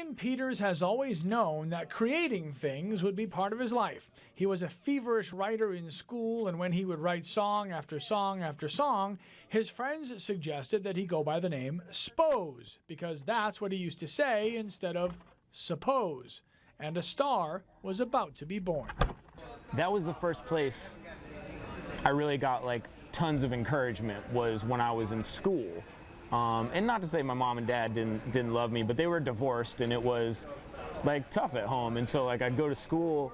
Brian Peters has always known that creating things would be part of his life. He was a feverish writer in school, and when he would write song after song after song, his friends suggested that he go by the name Spose, because that's what he used to say instead of suppose. And a star was about to be born. That was the first place I really got like tons of encouragement, was when I was in school. And not to say my mom and dad didn't love me, but they were divorced, and it was like tough at home. And so like I'd go to school,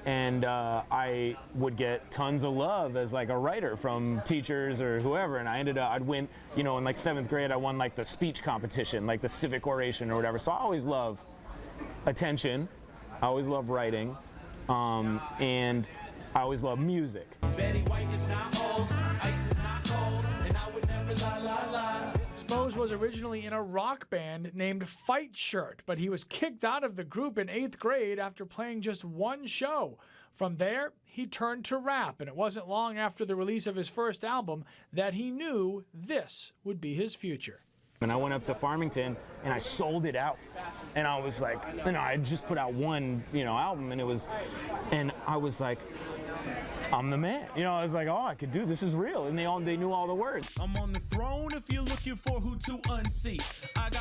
and I would get tons of love as like a writer from teachers or whoever. And I'd win, in like 7th grade, I won like the speech competition, like the civic oration or whatever. So I always love attention. I always love writing, and I always love music. Betty White is not old, ice is not cold, and I would never lie. Spose was originally in a rock band named Fight Shirt, but he was kicked out of the group in 8th grade after playing just one show. From there, he turned to rap, and it wasn't long after the release of his first album that he knew this would be his future. And I went up to Farmington and I sold it out, and I was like, I just put out one, album, and I was like, I'm the man. I was like, oh, I could do this. Is real. And they knew all the words. I'm on the throne if you're looking for who to unseat.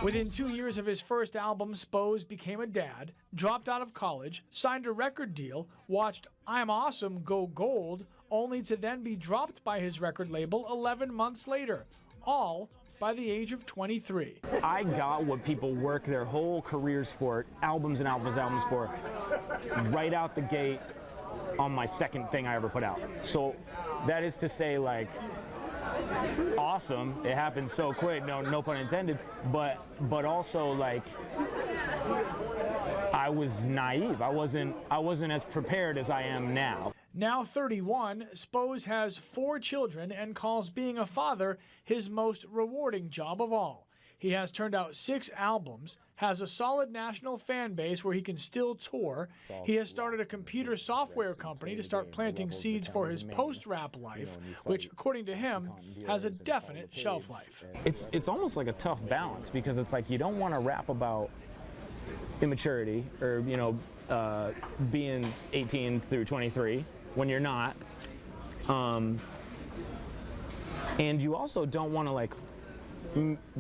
Within 2 years of his first album, Spose became a dad, dropped out of college, signed a record deal, watched I'm Awesome go gold, only to then be dropped by his record label 11 months later, all by the age of 23. I got what people work their whole careers for, albums and albums for, right out the gate on my second thing I ever put out. So that is to say, like, awesome. It happened so quick, no pun intended, but also like I was naive. I wasn't as prepared as I am now. Now 31, Spose has 4 children and calls being a father his most rewarding job of all. He has turned out 6 albums, has a solid national fan base where he can still tour. He has started a computer software company to start planting seeds for his post-rap life, which, according to him, has a definite shelf life. It's almost like a tough balance, because it's like you don't want to rap about immaturity or, being 18 through 23 when you're not. And you also don't want to like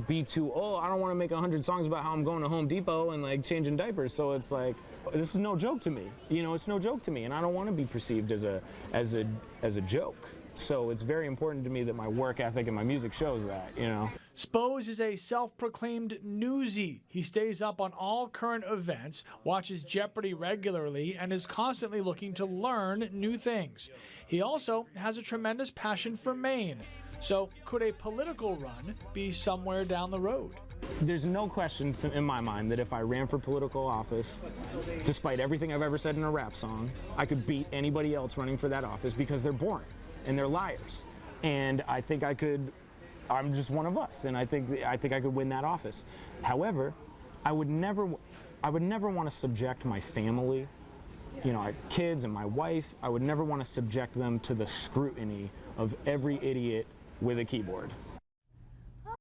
be too, I don't want to make 100 songs about how I'm going to Home Depot and like changing diapers. So it's like, this is no joke to me. It's no joke to me, and I don't want to be perceived as a joke. So it's very important to me that my work ethic and my music shows that, Spose is a self-proclaimed newsie. He stays up on all current events, watches Jeopardy regularly, and is constantly looking to learn new things. He also has a tremendous passion for Maine. So could a political run be somewhere down the road? There's no question in my mind that if I ran for political office, despite everything I've ever said in a rap song, I could beat anybody else running for that office, because they're boring and they're liars. And I think I'm just one of us, and I think I could win that office. However, I would never want to subject my family, kids and my wife, I would never want to subject them to the scrutiny of every idiot with a keyboard.